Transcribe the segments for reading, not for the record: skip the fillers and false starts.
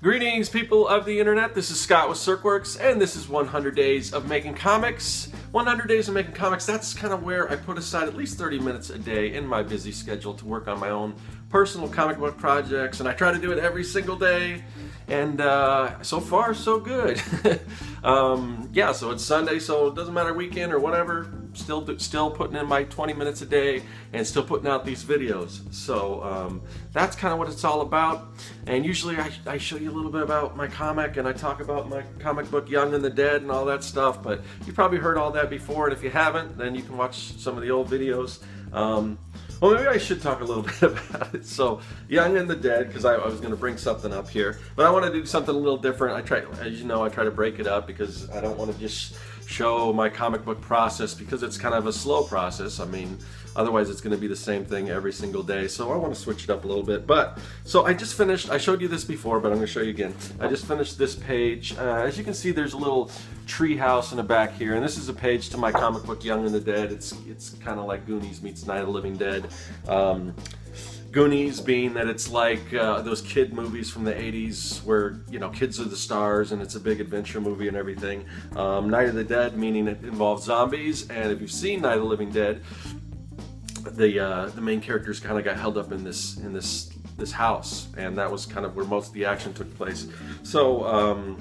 Greetings, people of the internet. This is Scott with Circworks, and this is 100 Days of Making Comics. 100 Days of Making Comics, that's kind of where I put aside at least 30 minutes a day in my busy schedule to work on my own personal comic book projects, and I try to do it every single day, and so far, so good. Yeah, so it's Sunday, so it doesn't matter weekend or whatever, still putting in my 20 minutes a day and still putting out these videos. So that's kind of what it's all about. And usually I show you a little bit about my comic, and I talk about my comic book Young and the Dead and all that stuff, but you probably heard all that before, and if you haven't, then you can watch some of the old videos. Well, maybe I should talk a little bit about it. So, Young and the Dead, because I was going to bring something up here, but I want to do something a little different. As you know, I try to break it up because I don't want to just show my comic book process, because it's kind of a slow process. I mean, otherwise it's going to be the same thing every single day. So I want to switch it up a little bit. But so I just finished. I showed you this before, but I'm going to show you again. I just finished this page. As you can see, there's a little tree house in the back here, and this is a page to my comic book Young and the Dead. It's kind of like Goonies meets Night of the Living Dead. Goonies being that it's like those kid movies from the 80s where, you know, kids are the stars and it's a big adventure movie and everything. Night of the Dead meaning it involves zombies, and if you've seen Night of the Living Dead, the main characters kind of got held up in this house, and that was kind of where most of the action took place. So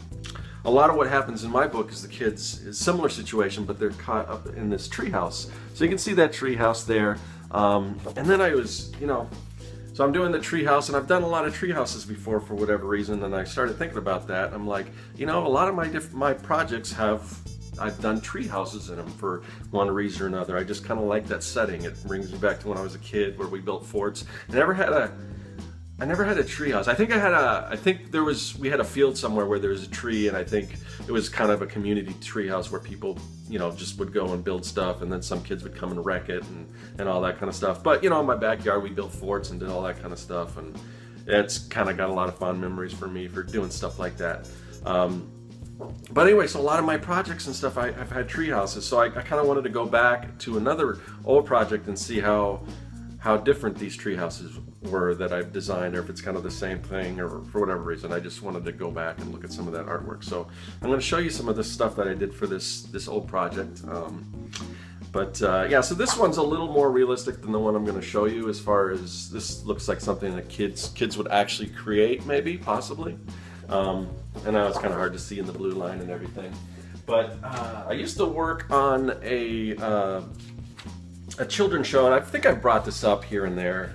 a lot of what happens in my book is the kids is a similar situation, but they're caught up in this treehouse. So you can see that treehouse there. And then I was, so I'm doing the treehouse, and I've done a lot of treehouses before for whatever reason, and I started thinking about that. I'm like, a lot of my projects I've done treehouses in them for one reason or another. I just kind of like that setting. It brings me back to when I was a kid where we built forts. I never had a treehouse. We had a field somewhere where there was a tree, and I think it was kind of a community treehouse where people, just would go and build stuff, and then some kids would come and wreck it and all that kind of stuff. But, in my backyard, we built forts and did all that kind of stuff, and it's kind of got a lot of fond memories for me for doing stuff like that. But anyway, so a lot of my projects and stuff, I've had tree houses, so I kind of wanted to go back to another old project and see how different these tree houses were that I've designed, or if it's kind of the same thing, or for whatever reason. I just wanted to go back and look at some of that artwork. So I'm going to show you some of the stuff that I did for this old project. Yeah, so this one's a little more realistic than the one I'm going to show you, as far as this looks like something that kids would actually create, maybe, possibly. I know it's kind of hard to see in the blue line and everything. But I used to work on a children's show, and I think I brought this up here and there.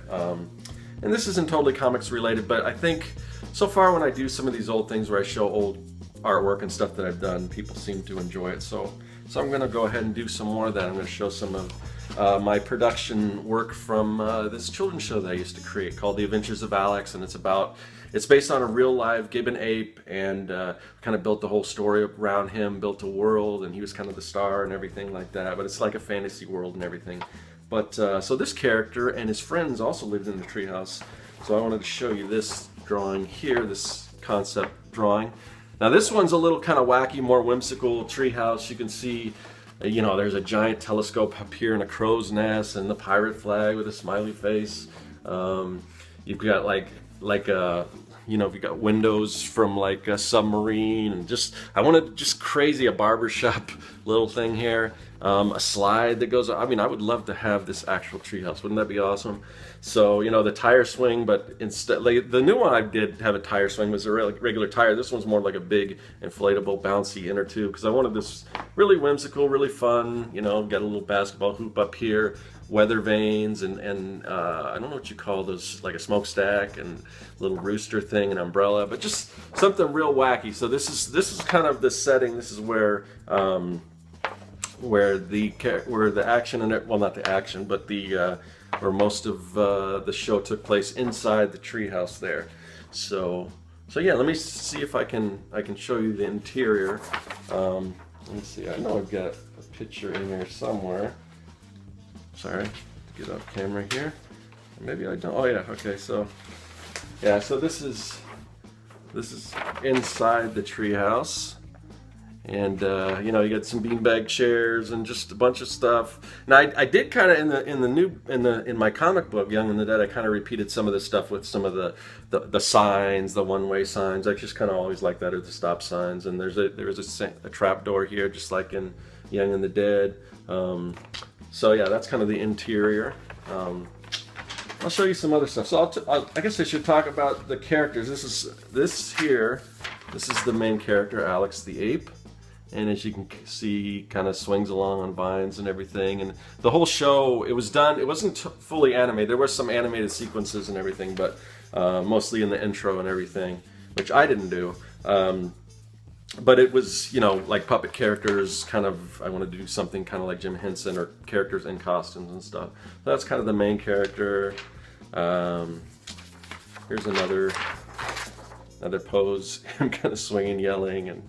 And this isn't totally comics related, but I think so far when I do some of these old things where I show old artwork and stuff that I've done, people seem to enjoy it. So I'm going to go ahead and do some more of that. I'm going to show some of my production work from this children's show that I used to create called The Adventures of Alex, and it's based on a real live gibbon ape, and kind of built the whole story around him, built a world, and he was kind of the star and everything like that. But it's like a fantasy world and everything. But so this character and his friends also lived in the treehouse. So I wanted to show you this drawing here, this concept drawing. Now this one's a little kind of wacky, more whimsical treehouse. You can see, there's a giant telescope up here and a crow's nest and the pirate flag with a smiley face. You've got you've got windows from like a submarine, and I wanted just crazy, a barbershop little thing here, a slide that goes, I would love to have this actual treehouse. Wouldn't that be awesome? So, the tire swing, but instead, the new one I did have a tire swing was a regular tire. This one's more like a big inflatable bouncy inner tube, because I wanted this really whimsical, really fun, got a little basketball hoop up here, weather vanes, and I don't know what you call those, like a smokestack and little rooster thing, an umbrella, but just something real wacky. So this is kind of the setting. This is where the action and well, not the action, but where most of the show took place, inside the treehouse there. So yeah, let me see if I can show you the interior. Let me see. I know I've got a picture in here somewhere. Sorry, get off camera here. Maybe I don't. Oh yeah, okay. So yeah, so this is inside the treehouse, And you know, you got some beanbag chairs and just a bunch of stuff. Now I did kind of in my comic book Young and the Dead, I kind of repeated some of this stuff with some of the signs, the one-way signs. I just kind of always like that, or the stop signs. And there is a trap door here, just like in Young and the Dead. So yeah, that's kind of the interior. I'll show you some other stuff. So I guess I should talk about the characters. This is the main character, Alex the ape. And as you can see, he kind of swings along on vines and everything. And the whole show, it wasn't fully animated. There were some animated sequences and everything, but mostly in the intro and everything, which I didn't do. But it was, you know, like puppet characters, kind of, I wanted to do something kind of like Jim Henson, or characters in costumes and stuff. So that's kind of the main character. Here's another pose, him kind of swinging, yelling, and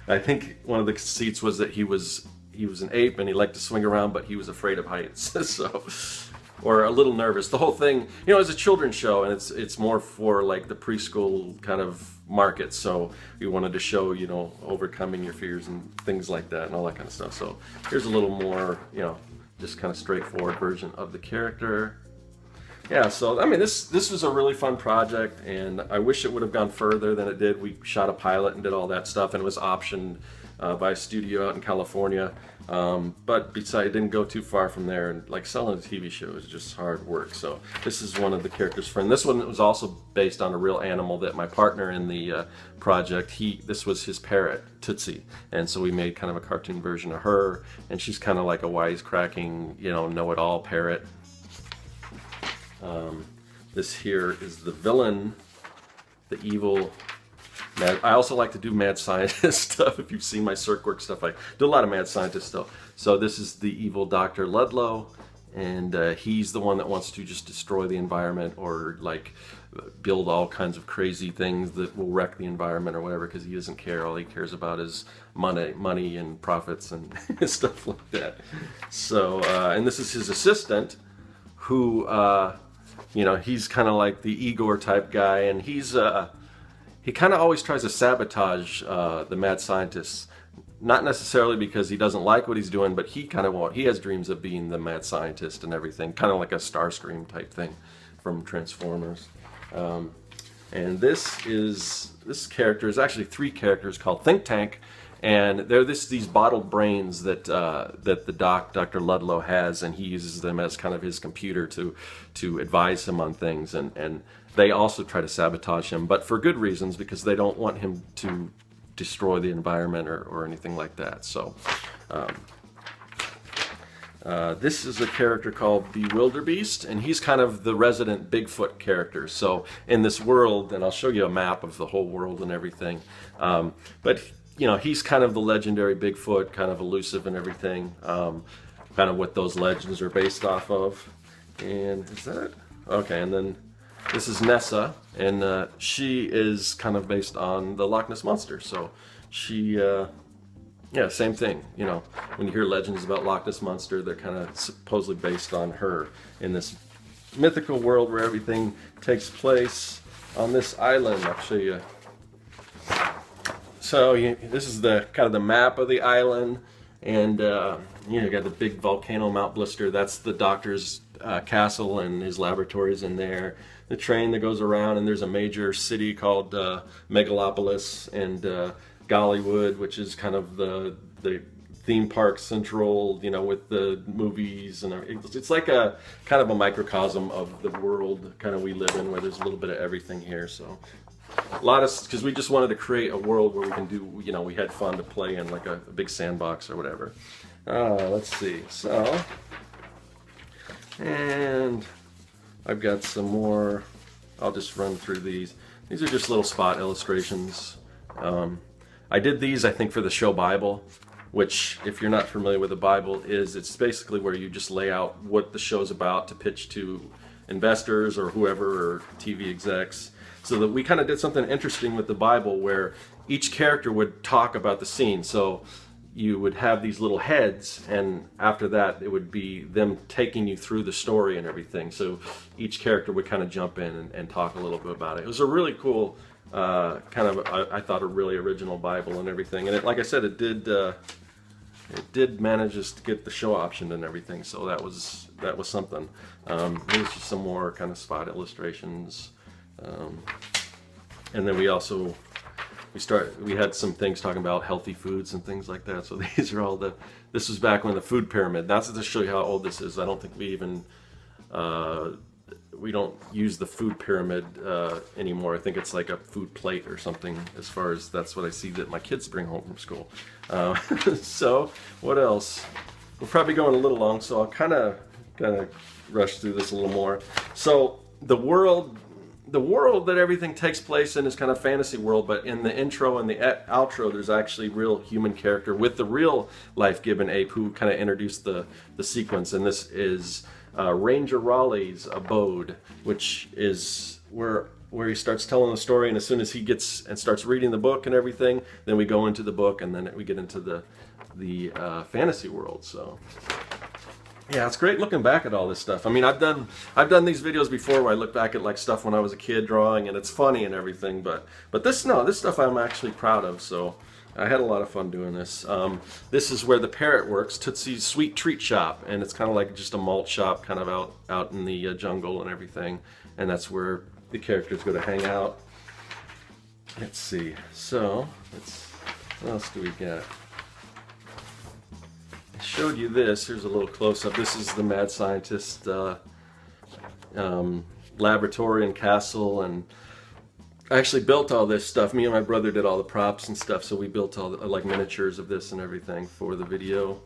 I think one of the conceits was that he was an ape and he liked to swing around, but he was afraid of heights, so, or a little nervous. The whole thing, you know, it's a children's show, and it's more for like the preschool kind of market. So we wanted to show, you know, overcoming your fears and things like that and all that kind of stuff. So here's a little more, you know, just kind of straightforward version of the character. Yeah, so I mean, this was a really fun project, and I wish it would have gone further than it did. We shot a pilot and did all that stuff, and it was optioned by a studio out in California. But besides, it didn't go too far from there, and like selling a TV show is just hard work. So this is one of the characters' friend. This one was also based on a real animal that my partner in the project, this was his parrot, Tootsie, and so we made kind of a cartoon version of her, and she's kind of like a wisecracking, you know-it-all parrot. This here is the villain, the evil. I also like to do mad scientist stuff. If you've seen my circ work stuff, I do a lot of mad scientist stuff. So this is the evil Dr. Ludlow, and he's the one that wants to just destroy the environment, or like build all kinds of crazy things that will wreck the environment or whatever, because he doesn't care. All he cares about is money and profits and stuff like that. So, and this is his assistant, who, you know, he's kind of like the Igor type guy, and he kind of always tries to sabotage the mad scientists. Not necessarily because he doesn't like what he's doing, but he has dreams of being the mad scientist and everything, kind of like a Starscream type thing from Transformers. And this character is actually 3 characters called Think Tank, and they're these bottled brains that the Dr. Ludlow has, and he uses them as kind of his computer to advise him on things, and they also try to sabotage him, but for good reasons, because they don't want him to destroy the environment or anything like that. So this is a character called Bewilderbeast, and he's kind of the resident Bigfoot character. So in this world, and I'll show you a map of the whole world and everything, but you know, he's kind of the legendary Bigfoot, kind of elusive and everything, kind of what those legends are based off of. And is that okay? And then this is Nessa, and she is kind of based on the Loch Ness Monster. So she, yeah, same thing. You know, when you hear legends about Loch Ness Monster, they're kind of supposedly based on her in this mythical world where everything takes place on this island. I'll show you. So this is the kind of the map of the island, and you got the big volcano, Mount Blister. That's the doctor's castle, and his laboratories in there. The train that goes around, and there's a major city called Megalopolis, and Gollywood, which is kind of the theme park central, you know, with the movies, and it's like a kind of a microcosm of the world kind of we live in, where there's a little bit of everything here. So a lot of, because we just wanted to create a world where we can do, you know, we had fun to play in, like a big sandbox or whatever. Let's see. So, and I've got some more. I'll just run through these. These are just little spot illustrations. I did these, I think, for the show Bible, which, if you're not familiar with the Bible, it's basically where you just lay out what the show's about to pitch to investors or whoever, or TV execs. So that we kind of did something interesting with the Bible, where each character would talk about the scene. So you would have these little heads, and after that it would be them taking you through the story and everything. So each character would kind of jump in and talk a little bit about it. It was a really cool kind of, I thought, a really original Bible and everything. And like I said, it did manage to get the show optioned and everything, so that was something. Here's just some more kind of spot illustrations, and then we had some things talking about healthy foods and things like that. So these are all this was back when the food pyramid. That's to show you how old this is. I don't think we don't use the food pyramid anymore. I think it's like a food plate or something, as far as that's what I see that my kids bring home from school. So what else? We're probably going a little long, so I'll kind of rush through this a little more. So the world that everything takes place in is kind of fantasy world, but in the intro and the outro, there's actually real human character with the real life Gibbon ape who kind of introduced the sequence, and this is Ranger Raleigh's abode, which is where he starts telling the story. And as soon as he gets and starts reading the book and everything, then we go into the book, and then we get into the fantasy world. So yeah, it's great looking back at all this stuff. I mean, I've done these videos before where I look back at like stuff when I was a kid drawing, and it's funny and everything. But this stuff I'm actually proud of. So I had a lot of fun doing this. This is where the parrot works, Tootsie's Sweet Treat Shop, and it's kind of like just a malt shop kind of out in the jungle and everything, and that's where the characters go to hang out. Let's see, so what else do we got? I showed you this. Here's a little close-up. This is the mad scientist laboratory and castle, and I actually built all this stuff. Me and my brother did all the props and stuff, so we built all the, like, miniatures of this and everything for the video.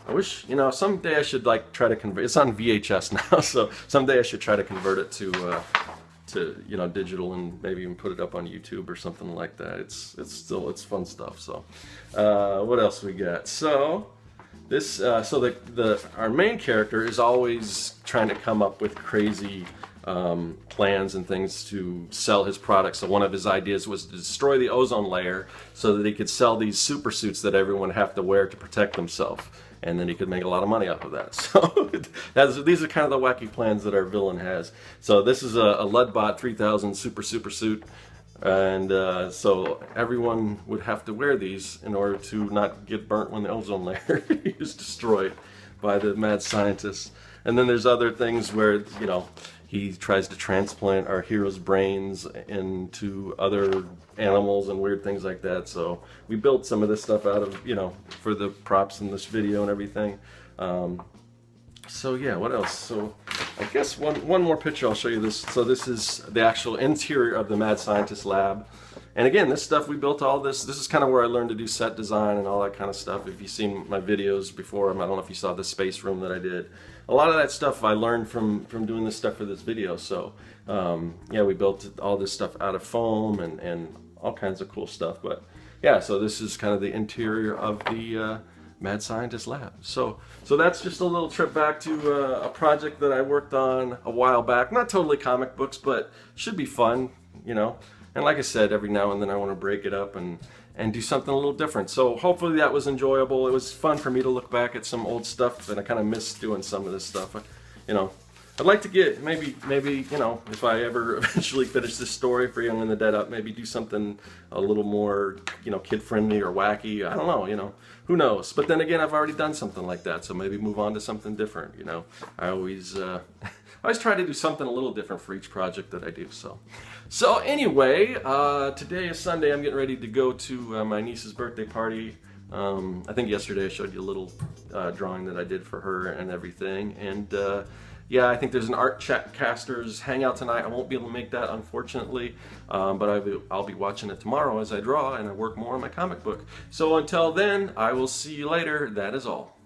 I wish, someday I should like try to convert. It's on VHS now, so someday I should try to convert it to digital, and maybe even put it up on YouTube or something like that. It's fun stuff. So what else we got? So this our main character is always trying to come up with crazy plans and things to sell his products. So one of his ideas was to destroy the ozone layer so that he could sell these super suits that everyone have to wear to protect themselves, and then he could make a lot of money off of that. So these are kind of the wacky plans that our villain has. So this is a Leadbot 3000 super suit, and so everyone would have to wear these in order to not get burnt when the ozone layer is destroyed by the mad scientists. And then there's other things where he tries to transplant our hero's brains into other animals and weird things like that. So we built some of this stuff out of, for the props in this video and everything. So yeah, what else? So I guess one more picture, I'll show you this. So this is the actual interior of the Mad Scientist lab. And again, this stuff, we built all this. This is kind of where I learned to do set design and all that kind of stuff. If you've seen my videos before, I don't know if you saw the space room that I did. A lot of that stuff I learned from doing this stuff for this video. So yeah, we built all this stuff out of foam and all kinds of cool stuff. But yeah, so this is kind of the interior of the Mad Scientist lab. So that's just a little trip back to a project that I worked on a while back. Not totally comic books, but should be fun, And like I said, every now and then I want to break it up and do something a little different. So hopefully that was enjoyable. It was fun for me to look back at some old stuff, and I kind of miss doing some of this stuff. I'd like to get maybe if I ever eventually finish this story for Young and the Dead Up, maybe do something a little more kid friendly or wacky. I don't know, who knows? But then again, I've already done something like that, so maybe move on to something different. I always try to do something a little different for each project that I do. So anyway, today is Sunday. I'm getting ready to go to my niece's birthday party. I think yesterday I showed you a little drawing that I did for her and everything. And yeah, I think there's an Art Casters hangout tonight. I won't be able to make that, unfortunately, but I'll be watching it tomorrow as I draw and I work more on my comic book. So until then, I will see you later. That is all.